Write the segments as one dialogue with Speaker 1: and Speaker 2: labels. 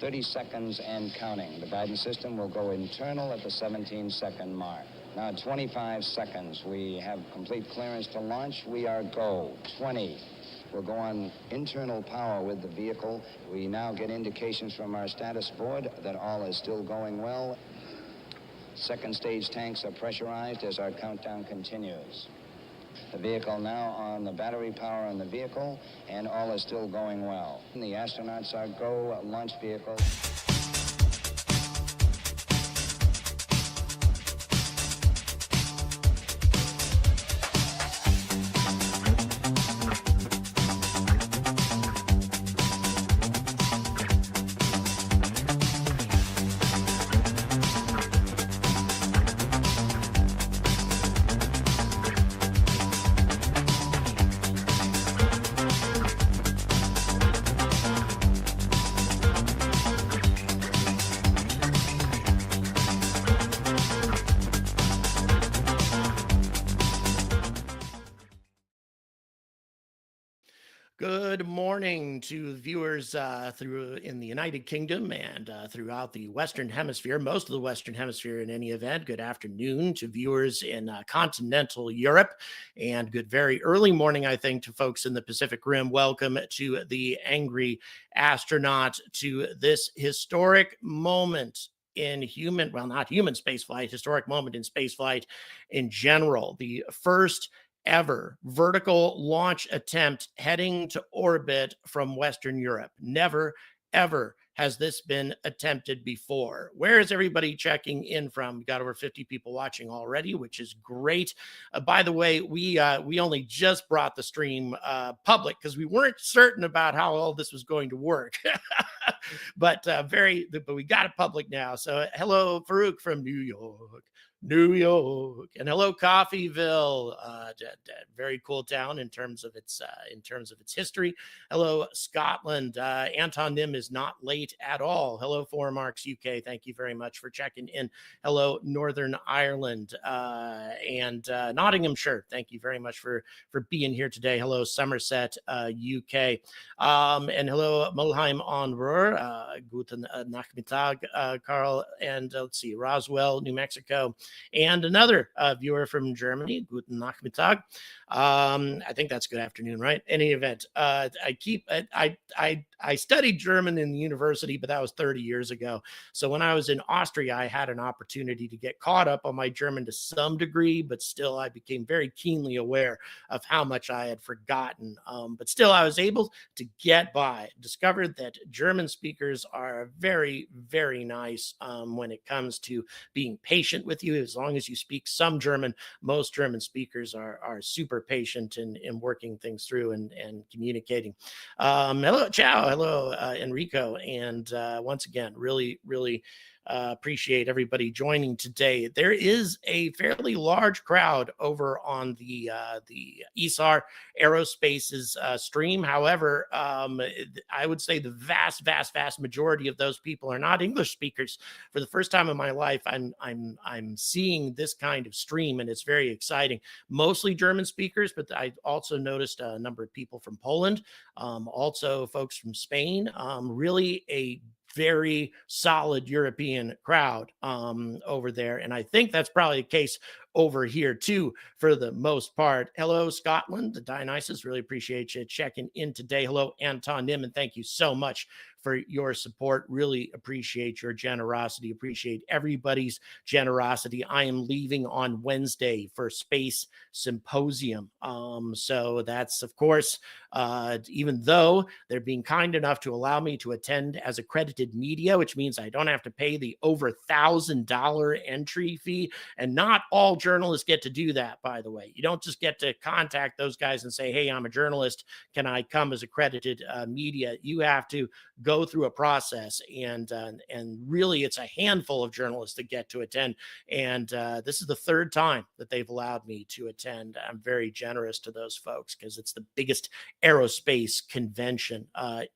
Speaker 1: 30 seconds and counting. The guidance system will go internal at the 17-second mark. Now, 25 seconds. We have complete clearance to launch. We are go. 20. We'll go on internal power with the vehicle. We now get indications from our status board that all is still going well. Second stage tanks are pressurized as our countdown continues. The vehicle now on the battery power on the vehicle, and all is still going well. The astronauts are go launch vehicle.
Speaker 2: Good morning to viewers in the United Kingdom and throughout the Western Hemisphere, most of the Western Hemisphere in any event. Good afternoon to viewers in continental Europe, and good very early morning, I think, to folks in the Pacific Rim. Welcome to the Angry Astronaut, to this historic moment in human, well, not human spaceflight, historic moment in spaceflight in general. The first ever vertical launch attempt heading to orbit from Western Europe. Never, ever has this been attempted before. Where is everybody checking in from? We got over 50 people watching already, which is great. By the way, we only just brought the stream public because we weren't certain about how all this was going to work. but we got it public now. So hello, Farouk from New York. And hello, Coffeeville. Very cool town in terms of its history. Hello, Scotland. Anton Nim is not late at all. Hello, Four Marks UK. Thank you very much for checking in. Hello, Northern Ireland and Nottinghamshire. Thank you very much for being here today. Hello, Somerset UK. And hello, Mulheim on Ruhr. Guten Nachmittag, Carl. And let's see, Roswell, New Mexico. And another viewer from Germany, Guten Nachmittag. I think that's good afternoon, right? Any event, I studied German in the university, but that was 30 years ago. So when I was in Austria, I had an opportunity to get caught up on my German to some degree, but still I became very keenly aware of how much I had forgotten. But still I was able to get by. Discovered that German speakers are very, very nice when it comes to being patient with you. As long as you speak some German, most German speakers are super patient in working things through and communicating. Hello, ciao. Hello, Enrico. And once again, really, really appreciate everybody joining today. There is a fairly large crowd over on the Isar Aerospace's stream. However, I would say the vast majority of those people are not English speakers. For the first time in my life, I'm seeing this kind of stream, and it's very exciting. Mostly German speakers, but I also noticed a number of people from Poland, also folks from Spain. Really a very solid European crowd over there. And I think that's probably the case over here too, for the most part. Hello, Scotland. Dionysus, really appreciate you checking in today. Hello, Anton Nim, and thank you so much for your support. Really appreciate your generosity. Appreciate everybody's generosity. I am leaving on Wednesday for Space Symposium. So that's, of course, even though they're being kind enough to allow me to attend as accredited media, which means I don't have to pay the over $1,000 entry fee. And not all journalists get to do that, by the way. You don't just get to contact those guys and say, hey, I'm a journalist. Can I come as accredited media? You have to go through a process, and really it's a handful of journalists that get to attend. And this is the third time that they've allowed me to attend. I'm very generous to those folks because it's the biggest aerospace convention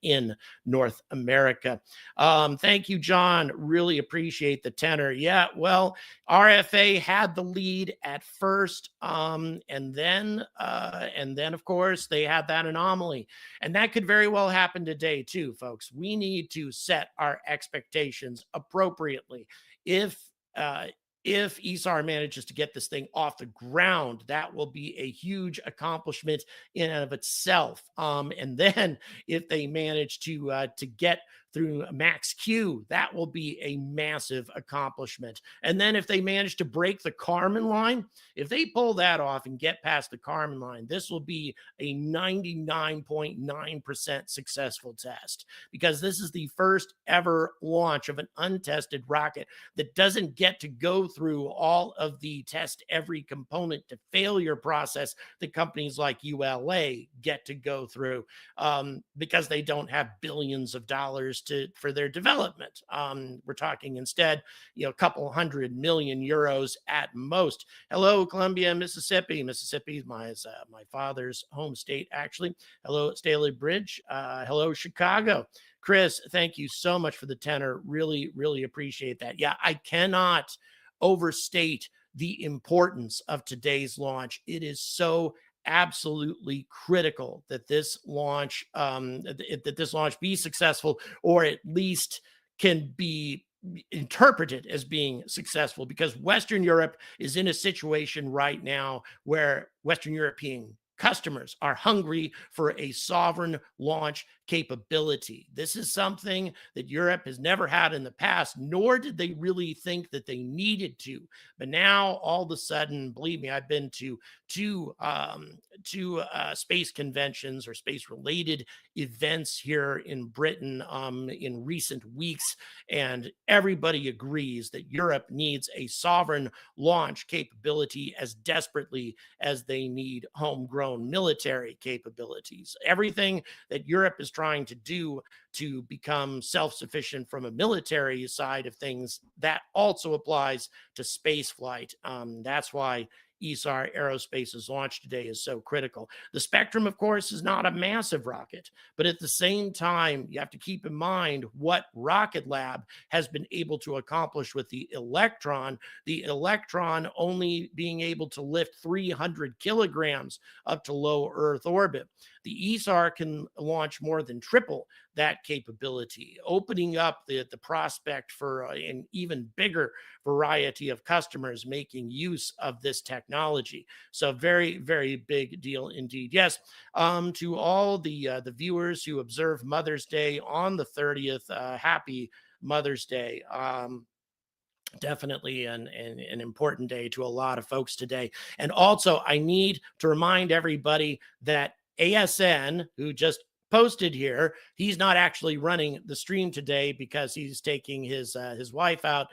Speaker 2: in North America. Thank you, John. Really appreciate the tenor. Yeah, well, RFA had the lead lead at first, and then of course they had that anomaly, and that could very well happen today too, folks. We need to set our expectations appropriately. If uh, if Isar manages to get this thing off the ground, that will be a huge accomplishment in and of itself. And then if they manage to get through Max Q, that will be a massive accomplishment. And then if they manage to break the Kármán line, if they pull that off and get past the Kármán line, this will be a 99.9% successful test, because this is the first ever launch of an untested rocket that doesn't get to go through all of the test every component to failure process that companies like ULA get to go through, because they don't have billions of dollars for their development. We're talking instead, a couple $100 million at most. Hello, Columbia, Mississippi. Mississippi is my father's home state, actually. Hello, Staley Bridge. Hello, Chicago. Chris, thank you so much for the tenor. Really, really appreciate that. Yeah, I cannot overstate the importance of today's launch. It is so absolutely critical that this launch be successful, or at least can be interpreted as being successful, because Western Europe is in a situation right now where Western European customers are hungry for a sovereign launch capability. This is something that Europe has never had in the past, nor did they really think that they needed to. But now, all of a sudden, believe me, I've been to two space conventions or space-related events here in Britain in recent weeks, and everybody agrees that Europe needs a sovereign launch capability as desperately as they need homegrown military capabilities. Everything that Europe is trying to do to become self-sufficient from a military side of things, that also applies to spaceflight. That's why Isar Aerospace's launch today is so critical. The Spectrum, of course, is not a massive rocket, but at the same time, you have to keep in mind what Rocket Lab has been able to accomplish with the Electron. The Electron only being able to lift 300 kilograms up to low Earth orbit. The Isar can launch more than triple that capability, opening up the prospect for an even bigger variety of customers making use of this technology. So very, very big deal indeed. Yes, to all the viewers who observe Mother's Day on the 30th, happy Mother's Day. Definitely an important day to a lot of folks today. And also, I need to remind everybody that ASN, who just posted here, he's not actually running the stream today because he's taking his wife out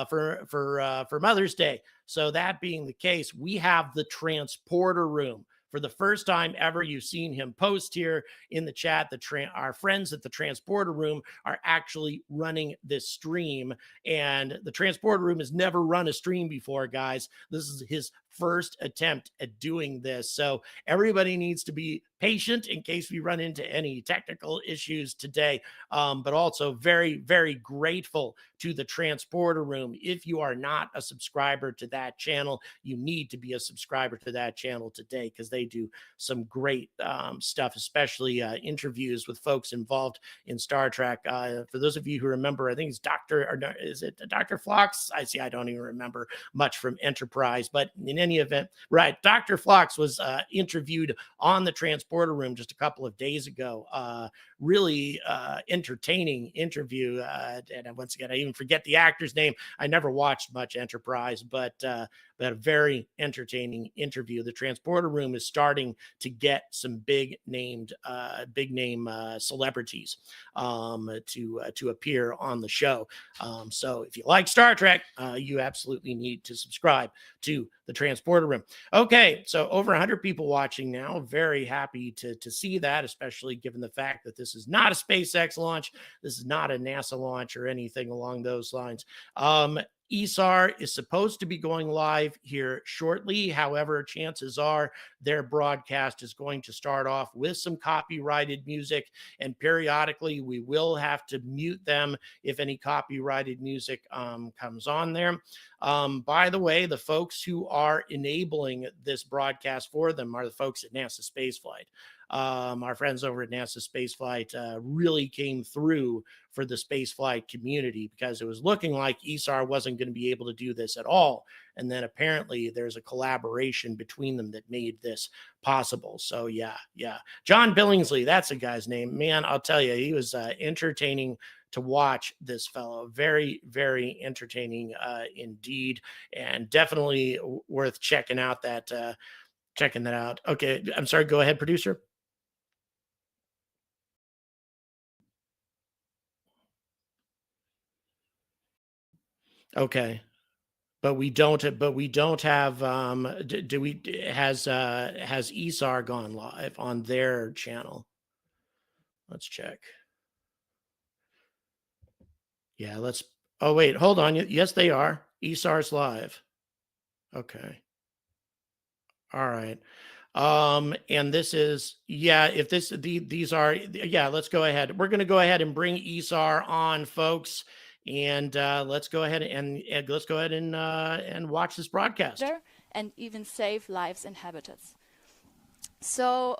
Speaker 2: for Mother's Day. So that being the case, we have the transporter room. For the first time ever, you've seen him post here in the chat. Our friends at the transporter room are actually running this stream, and the transporter room has never run a stream before, guys. This is his first attempt at doing this. So everybody needs to be patient in case we run into any technical issues today. But also very, very grateful to the transporter room. If you are not a subscriber to that channel, you need to be a subscriber to that channel today, because they do some great stuff, especially interviews with folks involved in Star Trek. For those of you who remember, I think it's Dr. Phlox? I don't even remember much from Enterprise, but in any event, right, Dr. Phlox was interviewed on the transporter room just a couple of days ago. Really entertaining interview. And once again, I even forget the actor's name. I never watched much Enterprise, but a very entertaining interview. The transporter room is starting to get some big name celebrities to appear on the show. So if you like Star Trek, you absolutely need to subscribe to the transporter room. Okay, so over 100 people watching now. Very happy to see that, especially given the fact that this is not a SpaceX launch. This is not a NASA launch or anything along those lines. Isar is supposed to be going live here shortly. However, chances are their broadcast is going to start off with some copyrighted music, and periodically we will have to mute them if any copyrighted music comes on there. By the way, the folks who are enabling this broadcast for them are the folks at NASA Spaceflight. Our friends over at NASA Spaceflight really came through for the spaceflight community, because it was looking like Isar wasn't going to be able to do this at all. And then apparently there's a collaboration between them that made this possible. So yeah. John Billingsley, that's a guy's name. Man, I'll tell you, he was entertaining to watch, this fellow. Very, very entertaining indeed, and definitely worth checking out that. Checking that out. Okay, I'm sorry. Go ahead, producer. Okay, but we don't have. Has Isar gone live on their channel? Let's check. Yeah, let's. Oh wait, hold on. Yes, they are. Isar's live. Okay. All right. And this is, yeah, if these are, yeah, let's go ahead. We're going to go ahead and bring Isar on, folks. And let's go ahead and watch this broadcast.
Speaker 3: And even save lives and habitats. So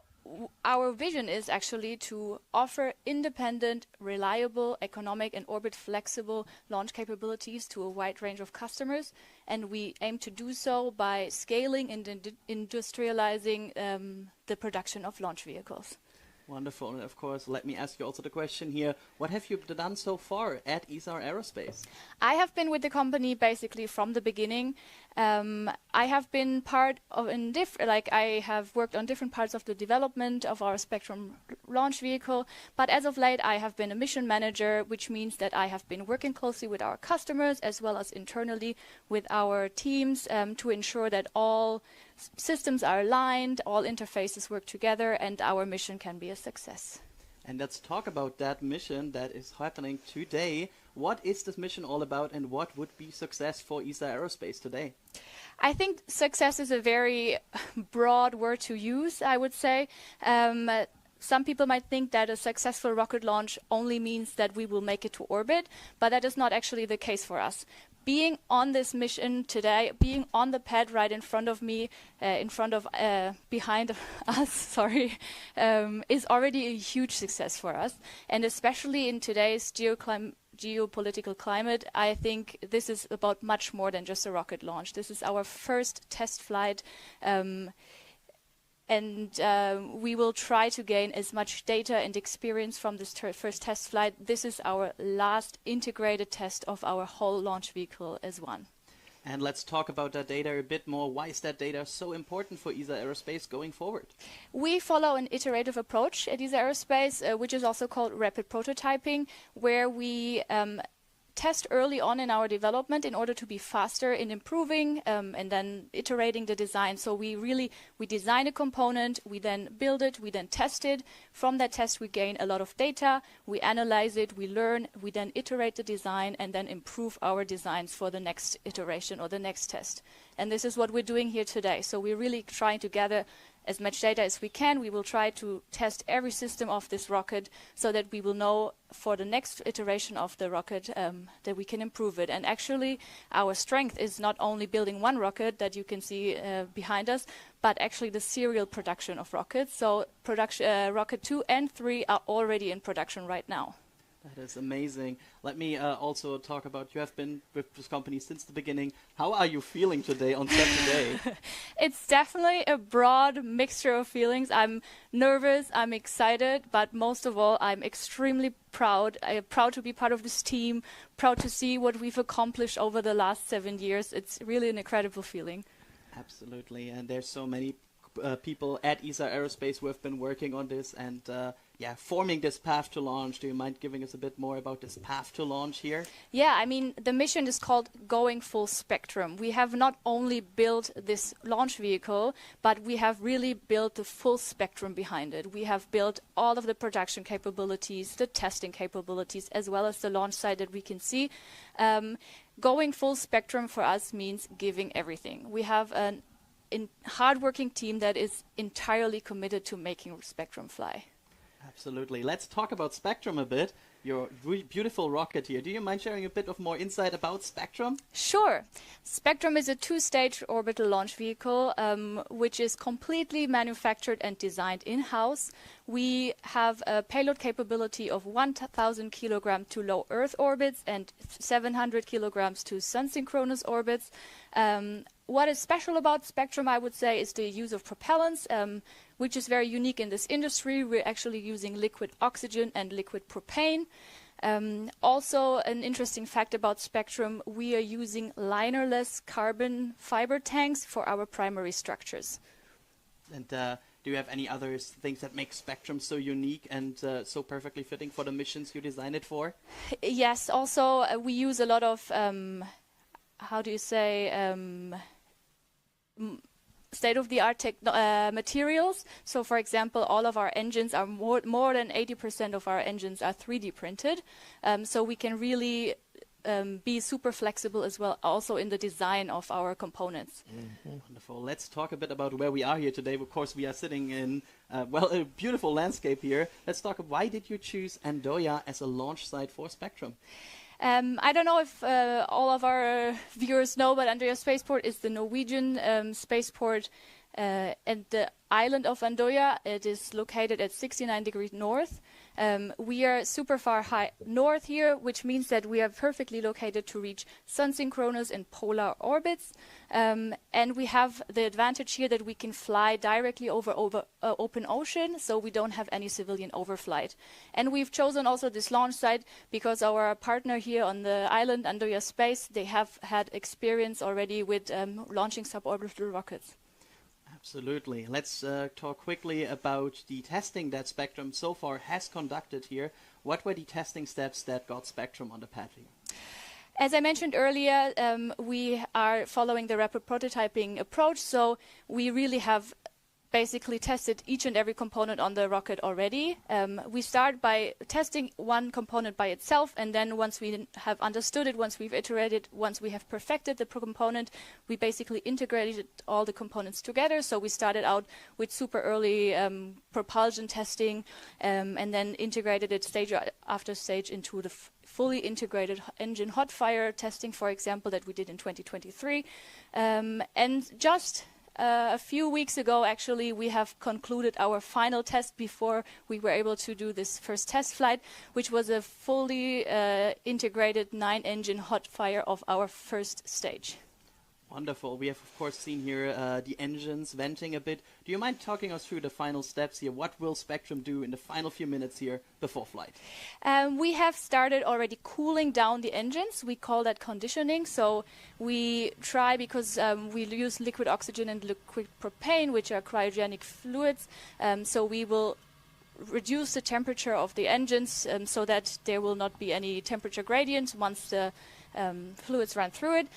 Speaker 3: our vision is actually to offer independent, reliable, economic, and orbit flexible launch capabilities to a wide range of customers. And we aim to do so by scaling and industrializing the production of launch vehicles.
Speaker 4: Wonderful. And of course, let me ask you also the question here. What have you done so far at Isar Aerospace?
Speaker 3: I have been with the company basically from the beginning. I have been part of I have worked on different parts of the development of our Spectrum launch vehicle. But as of late, I have been a mission manager, which means that I have been working closely with our customers as well as internally with our teams to ensure that all systems are aligned, all interfaces work together, and our mission can be a success.
Speaker 4: And let's talk about that mission that is happening today. What is this mission all about, and what would be success for Isar Aerospace today?
Speaker 3: I think success is a very broad word to use, I would say. Some people might think that a successful rocket launch only means that we will make it to orbit, but that is not actually the case for us. Being on this mission today, being on the pad right in front of me, behind us, sorry, is already a huge success for us. And especially in today's geopolitical climate, I think this is about much more than just a rocket launch. This is our first test flight. And we will try to gain as much data and experience from this first test flight. This is our last integrated test of our whole launch vehicle as one.
Speaker 4: And let's talk about that data a bit more. Why is that data so important for Isar Aerospace going forward?
Speaker 3: We follow an iterative approach at Isar Aerospace, which is also called rapid prototyping, where we test early on in our development in order to be faster in improving and then iterating the design. So we design a component, we then build it, we then test it. From that test we gain a lot of data, we analyze it, we learn, we then iterate the design and then improve our designs for the next iteration or the next test. And this is what we're doing here today. So we're really trying to gather as much data as we can. We will try to test every system of this rocket so that we will know for the next iteration of the rocket that we can improve it. And actually, our strength is not only building one rocket that you can see behind us, but actually the serial production of rockets. So rocket 2 and 3 are already in production right now.
Speaker 4: That is amazing. Let me also talk about, you have been with this company since the beginning. How are you feeling today on set today?
Speaker 3: It's definitely a broad mixture of feelings. I'm nervous, I'm excited, but most of all, I'm extremely proud. I'm proud to be part of this team, proud to see what we've accomplished over the last 7 years. It's really an incredible feeling.
Speaker 4: Absolutely, and there's so many people at Isar Aerospace who have been working on this and forming this path to launch. Do you mind giving us a bit more about this path to launch here?
Speaker 3: Yeah, I mean, the mission is called Going Full Spectrum. We have not only built this launch vehicle, but we have really built the full spectrum behind it. We have built all of the production capabilities, the testing capabilities, as well as the launch site that we can see. going full spectrum for us means giving everything. We have a hardworking team that is entirely committed to making Spectrum fly.
Speaker 4: Absolutely. Let's talk about Spectrum a bit. Your beautiful rocket here. Do you mind sharing a bit of more insight about Spectrum?
Speaker 3: Sure. Spectrum is a two-stage orbital launch vehicle, which is completely manufactured and designed in-house. We have a payload capability of 1,000 kilograms to low Earth orbits and 700 kilograms to sun-synchronous orbits. What is special about Spectrum, I would say, is the use of propellants, which is very unique in this industry. We're actually using liquid oxygen and liquid propane. Also, an interesting fact about Spectrum, we are using linerless carbon fiber tanks for our primary structures.
Speaker 4: And do you have any other things that make Spectrum so unique and so perfectly fitting for the missions you designed it for?
Speaker 3: Yes, also we use a lot of, state-of-the-art materials. So, for example, all of our engines are more than 80% of our engines are 3D printed. So we can really be super flexible as well, also in the design of our components.
Speaker 4: Mm-hmm. Wonderful. Let's talk a bit about where we are here today. Of course, we are sitting in, a beautiful landscape here. Let's talk, why did you choose Andoya as a launch site for Spectrum?
Speaker 3: I don't know if all of our viewers know, but Andoya Spaceport is the Norwegian spaceport and the island of Andoya. It is located at 69 degrees north. We are super far high north here, which means that we are perfectly located to reach sun-synchronous and polar orbits. And we have the advantage here that we can fly directly over open ocean, so we don't have any civilian overflight. And we've chosen also this launch site because our partner here on the island, Andoya Space, they have had experience already with launching suborbital rockets.
Speaker 4: Absolutely. Let's talk quickly about the testing that Spectrum so far has conducted here. What were the testing steps that got Spectrum on the path here?
Speaker 3: As I mentioned earlier, we are following the rapid prototyping approach, so we really have basically tested each and every component on the rocket already. We start by testing one component by itself, and then once we have understood it, once we've iterated, once we have perfected the component, we basically integrated all the components together. So we started out with super early propulsion testing, and then integrated it stage after stage into the fully integrated engine hot fire testing, for example, that we did in 2023. And just a few weeks ago, actually, we have concluded our final test before we were able to do this first test flight, which was a fully integrated 9-engine hot fire of our first stage.
Speaker 4: Wonderful. We have, of course, seen here the engines venting a bit. Do you mind talking us through the final steps here? What will Spectrum do in the final few minutes here before flight?
Speaker 3: We have started already cooling down the engines. We call that conditioning. So we try, because we use liquid oxygen and liquid propane, which are cryogenic fluids. So we will reduce the temperature of the engines so that there will not be any temperature gradients once the fluids run through it.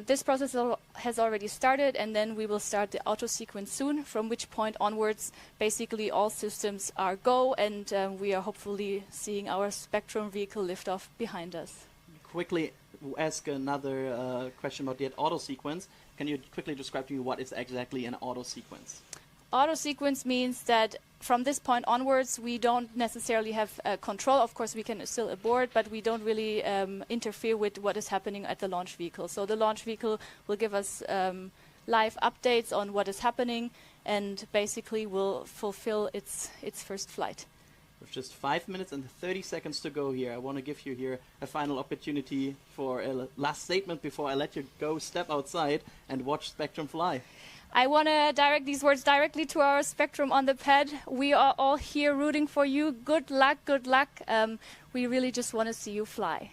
Speaker 3: This process has already started, and then we will start the auto sequence soon, from which point onwards basically all systems are go, and we are hopefully seeing our Spectrum vehicle lift off behind us.
Speaker 4: Quickly ask another question about the auto sequence. Can you quickly describe to me what is exactly an auto sequence?
Speaker 3: Auto sequence means that from this point onwards, we don't necessarily have control. Of course, we can still abort, but we don't really interfere with what is happening at the launch vehicle. So the launch vehicle will give us live updates on what is happening, and basically will fulfill its first flight.
Speaker 4: With just 5 minutes and 30 seconds to go here, I want to give you here a final opportunity for a last statement before I let you go step outside and watch Spectrum fly.
Speaker 3: I want to direct these words directly to our Spectrum on the pad. We are all here rooting for you. Good luck, good luck. We really just want to see you fly.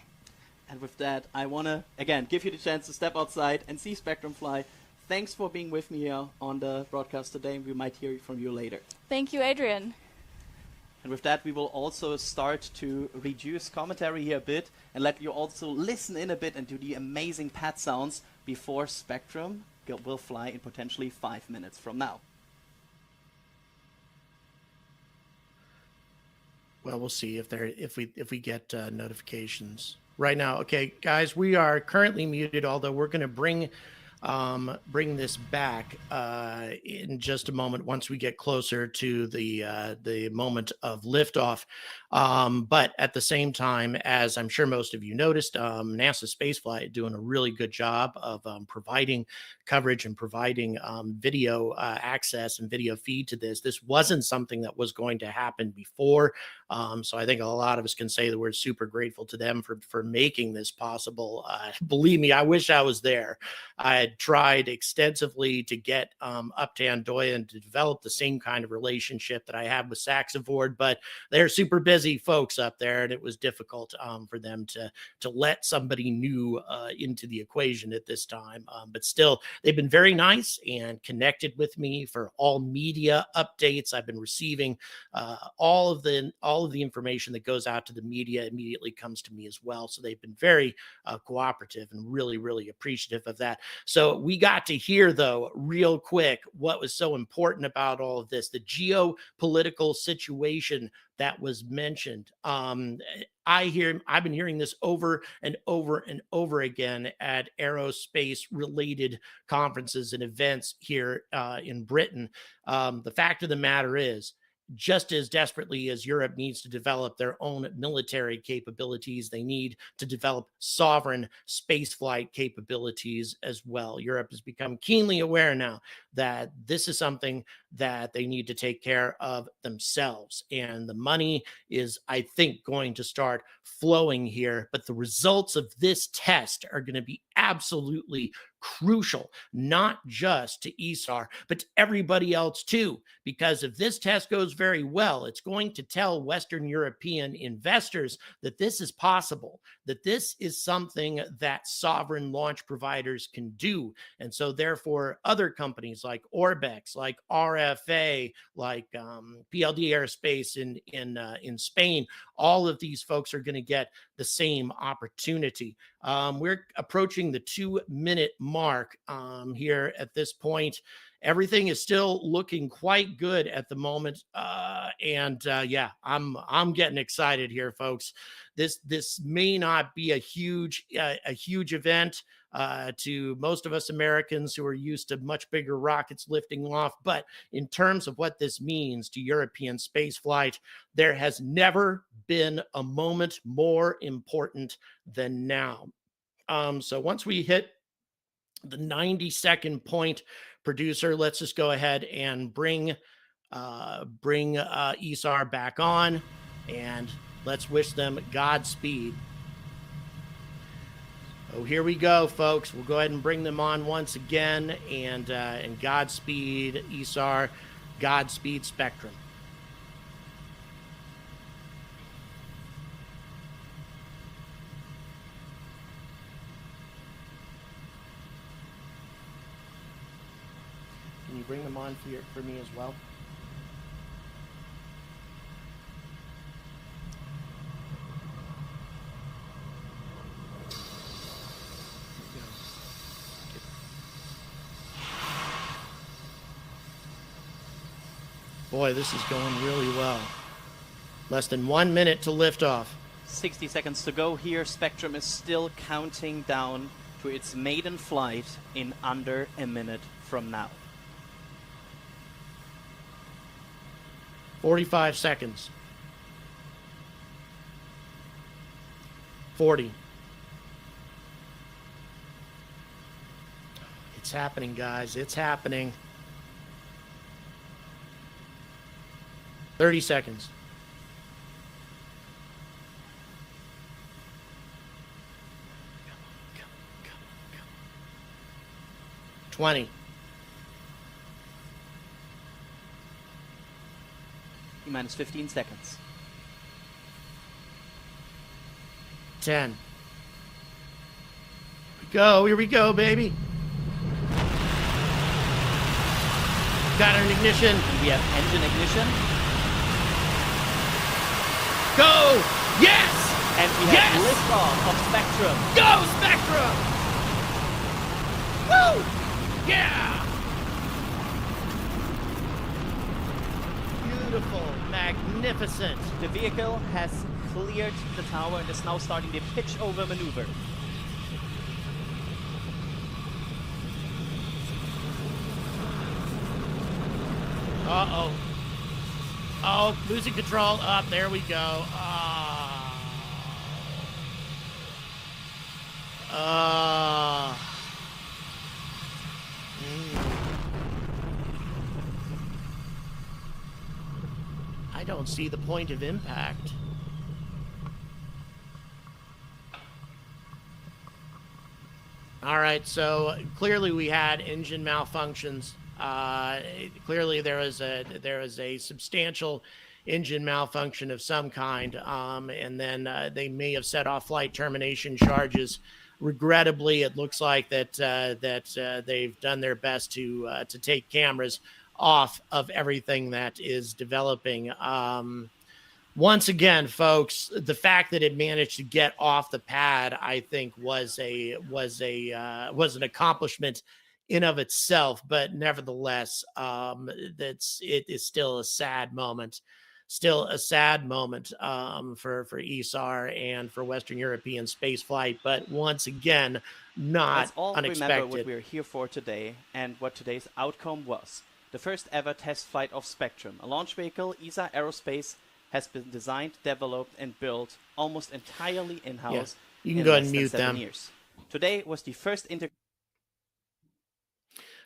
Speaker 4: And with that, I want to, again, give you the chance to step outside and see Spectrum fly. Thanks for being with me here on the broadcast today. We might hear from you later.
Speaker 3: Thank you, Adrian.
Speaker 4: And with that, we will also start to reduce commentary here a bit and let you also listen in a bit and do the amazing pad sounds before Spectrum will fly in potentially 5 minutes from now.
Speaker 2: Well, we'll see if we get notifications. right now. Okay, guys, we are currently muted, although we're going to bring this back in just a moment once we get closer to the moment of liftoff. But at the same time, as I'm sure most of you noticed, NASA Spaceflight doing a really good job of providing coverage and providing video access and video feed to this. This wasn't something that was going to happen before. So I think a lot of us can say that we're super grateful to them for making this possible. Believe me, I wish I was there. I had tried extensively to get up to Andoya and to develop the same kind of relationship that I have with Saxavord, but they're super busy folks up there, and it was difficult for them to let somebody new into the equation at this time. But still, they've been very nice and connected with me for all media updates. I've been receiving all of the information that goes out to the media immediately comes to me as well. So they've been very cooperative and really, really appreciative of that. So we got to hear, though, real quick, what was so important about all of this, the geopolitical situation that was mentioned. I've been hearing this over and over and over again at aerospace related conferences and events here in Britain. The fact of the matter is, just as desperately as Europe needs to develop their own military capabilities, they need to develop sovereign spaceflight capabilities as well. Europe has become keenly aware now that this is something that they need to take care of themselves. And the money is, I think, going to start flowing here. But the results of this test are going to be absolutely crucial, not just to Isar, but to everybody else too. Because if this test goes very well, it's going to tell Western European investors that this is possible, that this is something that sovereign launch providers can do. And so therefore, other companies like Orbex, like RFA, like PLD Aerospace in Spain, all of these folks are going to get the same opportunity. We're approaching the 2-minute mark here at this point. Everything is still looking quite good at the moment, yeah, I'm getting excited here, folks. This may not be a huge event to most of us Americans who are used to much bigger rockets lifting off, but in terms of what this means to European spaceflight, there has never been a moment more important than now. So once we hit the 90-second point, producer, let's just go ahead and bring Isar back on, and let's wish them Godspeed. Oh, here we go, folks. We'll go ahead and bring them on once again, and Godspeed, Isar. Godspeed, Spectrum. Can you bring them on for me as well? Boy, this is going really well. Less than 1 minute to lift off.
Speaker 4: 60 seconds to go here. Spectrum is still counting down to its maiden flight in under a minute from now.
Speaker 2: 45 seconds. 40. It's happening, guys. It's happening. 30 seconds. Come on. 20.
Speaker 4: Minus 15 seconds.
Speaker 2: 10. Here we go, baby. Got an ignition.
Speaker 4: And we have engine ignition.
Speaker 2: Go! Yes!
Speaker 4: And we have liftoff of Spectrum.
Speaker 2: Go, Spectrum! Woo! Yeah! Beautiful, magnificent.
Speaker 4: The vehicle has cleared the tower and is now starting the pitch over maneuver.
Speaker 2: Uh-oh. Oh, losing control. Up, there we go. I don't see the point of impact. All right, so clearly we had engine malfunctions. Clearly there is a substantial engine malfunction of some kind, and then they may have set off flight termination charges. Regrettably, it looks like that they've done their best to take cameras off of everything that is developing. Once again, folks, the fact that it managed to get off the pad, I think, was an accomplishment in of itself. But nevertheless, it is still a sad moment. Still a sad moment for Isar and for Western European spaceflight. But once again, not
Speaker 4: Let's all
Speaker 2: unexpected.
Speaker 4: remember what we're here for today and what today's outcome was. The first ever test flight of Spectrum, a launch vehicle Isar Aerospace has been designed, developed, and built almost entirely in-house.
Speaker 2: Yeah. You can go ahead and mute them.
Speaker 4: Years. Today was the first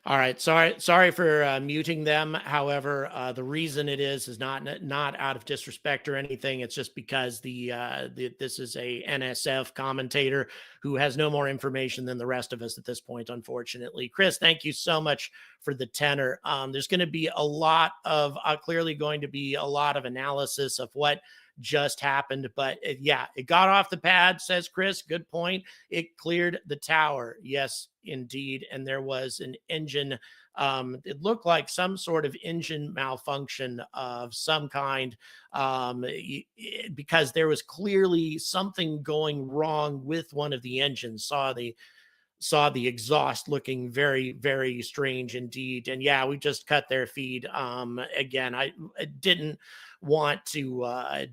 Speaker 2: All right, sorry for muting them. However, the reason it is not out of disrespect or anything. It's just because this is a NSF commentator who has no more information than the rest of us at this point, unfortunately. Chris, thank you so much for the tenor. There's going to be clearly going to be a lot of analysis of what just happened, but yeah, it got off the pad, says Chris. Good point. It cleared the tower. Yes, indeed. And there was an engine. It looked like some sort of engine malfunction of some kind, because there was clearly something going wrong with one of the engines. Saw the exhaust looking very, very strange indeed. And yeah, we just cut their feed. Again, I didn't want to,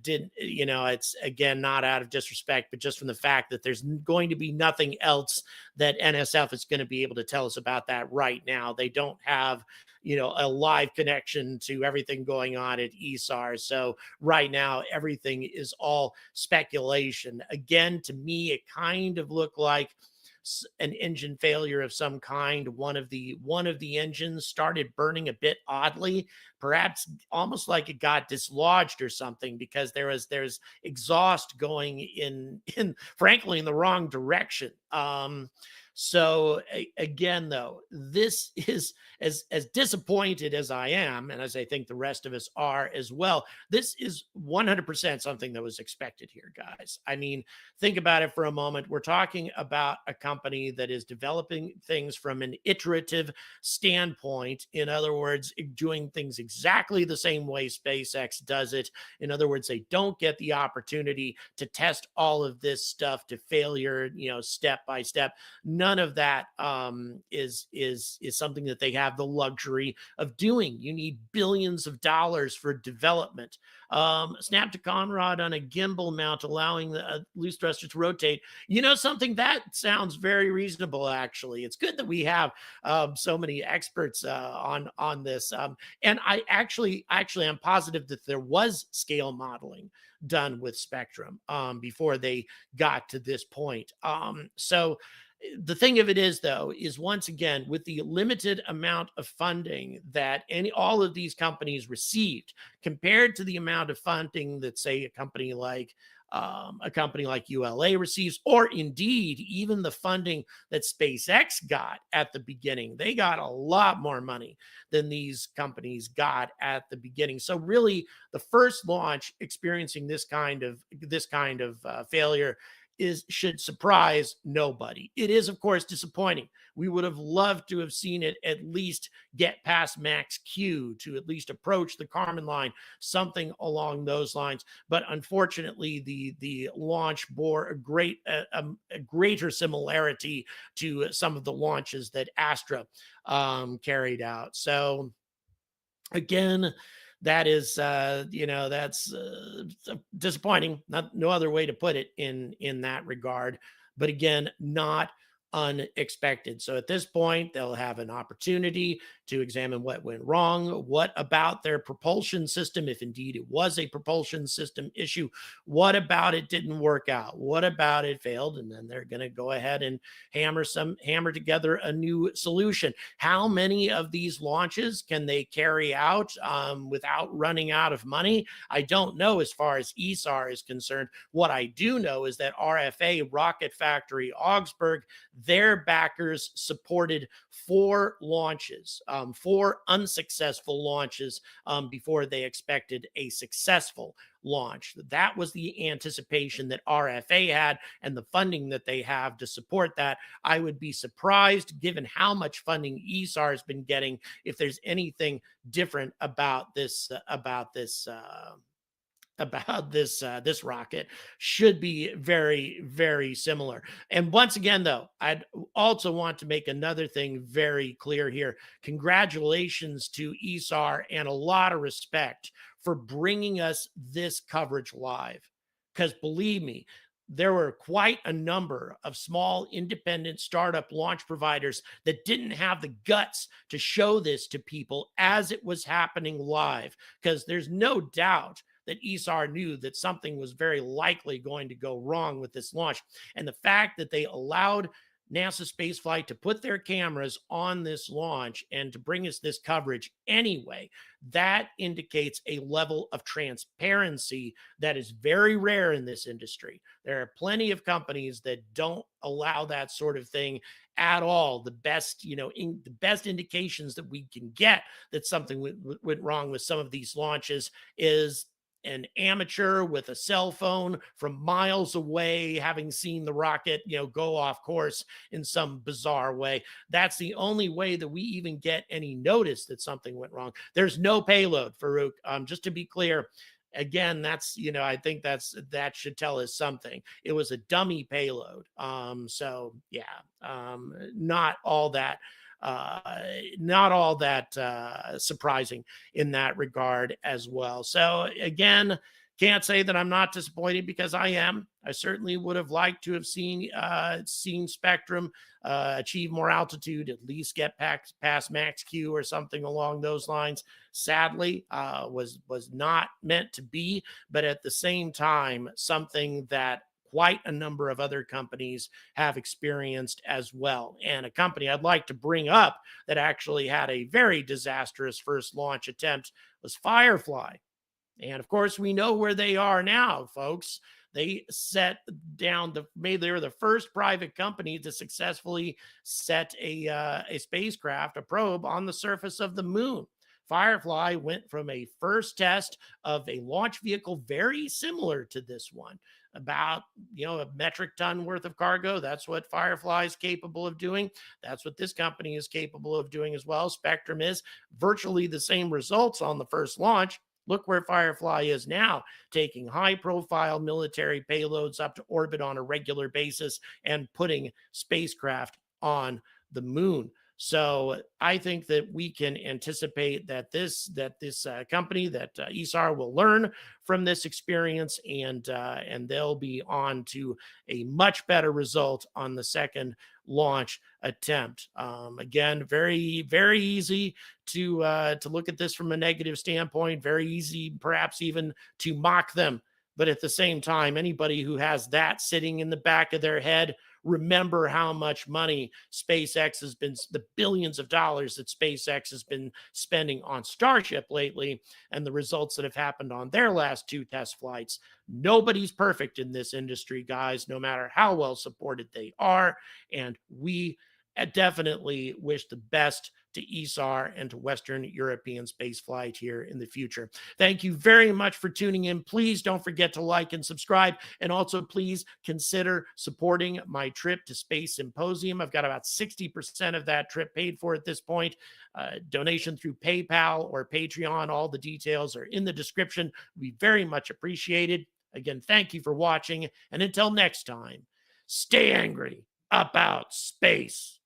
Speaker 2: it's again, not out of disrespect, but just from the fact that there's going to be nothing else that NSF is going to be able to tell us about that right now. They don't have, a live connection to everything going on at Isar. So right now, everything is all speculation. Again, to me, it kind of looked like an engine failure of some kind. One of the engines started burning a bit oddly, perhaps almost like it got dislodged or something, because there's exhaust going in frankly in the wrong direction. So again, though, this is as disappointed as I am, and as I think the rest of us are as well. This is 100% something that was expected here, guys. I mean, think about it for a moment. We're talking about a company that is developing things from an iterative standpoint. In other words, doing things exactly the same way SpaceX does it. In other words, they don't get the opportunity to test all of this stuff to failure, step by step. None of that is something that they have the luxury of doing. You need billions of dollars for development. Snap to Conrad on a gimbal mount, allowing the loose thruster to rotate. Something that sounds very reasonable, actually. It's good that we have so many experts on this. And I actually am positive that there was scale modeling done with Spectrum before they got to this point. So the thing of it is, though, is once again, with the limited amount of funding that all of these companies received, compared to the amount of funding that, say, a company like ULA receives, or indeed even the funding that SpaceX got at the beginning, they got a lot more money than these companies got at the beginning. So really, the first launch experiencing this kind of failure should surprise nobody. It is, of course, disappointing. We would have loved to have seen it at least get past Max Q, to at least approach the Kármán line, something along those lines. But unfortunately, the launch bore a greater similarity to some of the launches that Astra carried out. So again, that is, that's disappointing. No other way to put it in that regard. But again, not unexpected. So at this point, they'll have an opportunity to examine what went wrong. What about their propulsion system, if indeed it was a propulsion system issue? What about it didn't work out? What about it failed? And then they're going to go ahead and hammer together a new solution. How many of these launches can they carry out without running out of money? I don't know as far as Isar is concerned. What I do know is that RFA, Rocket Factory Augsburg, their backers supported 4 launches, 4 unsuccessful launches before they expected a successful launch. That was the anticipation that RFA had and the funding that they have to support that. I would be surprised, given how much funding Isar has been getting, if there's anything different about this this rocket. Should be very, very similar. And once again, though, I'd also want to make another thing very clear here. Congratulations to Isar and a lot of respect for bringing us this coverage live. Because believe me, there were quite a number of small independent startup launch providers that didn't have the guts to show this to people as it was happening live, because there's no doubt that Isar knew that something was very likely going to go wrong with this launch. And the fact that they allowed NASA Spaceflight to put their cameras on this launch and to bring us this coverage anyway, that indicates a level of transparency that is very rare in this industry. There are plenty of companies that don't allow that sort of thing at all. The best, the best indications that we can get that something went wrong with some of these launches is an amateur with a cell phone from miles away, having seen the rocket, go off course in some bizarre way. That's the only way that we even get any notice that something went wrong. There's no payload, Farouk. Just to be clear, again, that's, I think that should tell us something. It was a dummy payload. So yeah, not all that surprising in that regard as well. So again, can't say that I'm not disappointed, because I am. I certainly would have liked to have seen Spectrum achieve more altitude, at least get past max Q or something along those lines. Sadly, was not meant to be, but at the same time, something that quite a number of other companies have experienced as well. And a company I'd like to bring up that actually had a very disastrous first launch attempt was Firefly. And of course, we know where they are now, folks. They they were the first private company to successfully set a spacecraft, a probe, on the surface of the moon. Firefly went from a first test of a launch vehicle very similar to this one, about a metric ton worth of cargo. That's what Firefly is capable of doing. That's what this company is capable of doing as well. Spectrum is virtually the same results on the first launch. Look where Firefly is now, taking high-profile military payloads up to orbit on a regular basis and putting spacecraft on the moon. So I think that we can anticipate that this company, that Isar, will learn from this experience, and they'll be on to a much better result on the second launch attempt. Again, very, very easy to look at this from a negative standpoint. Very easy, perhaps even to mock them. But at the same time, anybody who has that sitting in the back of their head, remember how much money SpaceX has been, the billions of dollars that SpaceX has been spending on Starship lately, and the results that have happened on their last 2 test flights. Nobody's perfect in this industry, guys, no matter how well supported they are. And we definitely wish the best to Isar and to Western European spaceflight here in the future. Thank you very much for tuning in. Please don't forget to like and subscribe. And also, please consider supporting my trip to Space Symposium. I've got about 60% of that trip paid for at this point. Donation through PayPal or Patreon. All the details are in the description. We very much appreciated. Again, thank you for watching. And until next time, stay angry about space.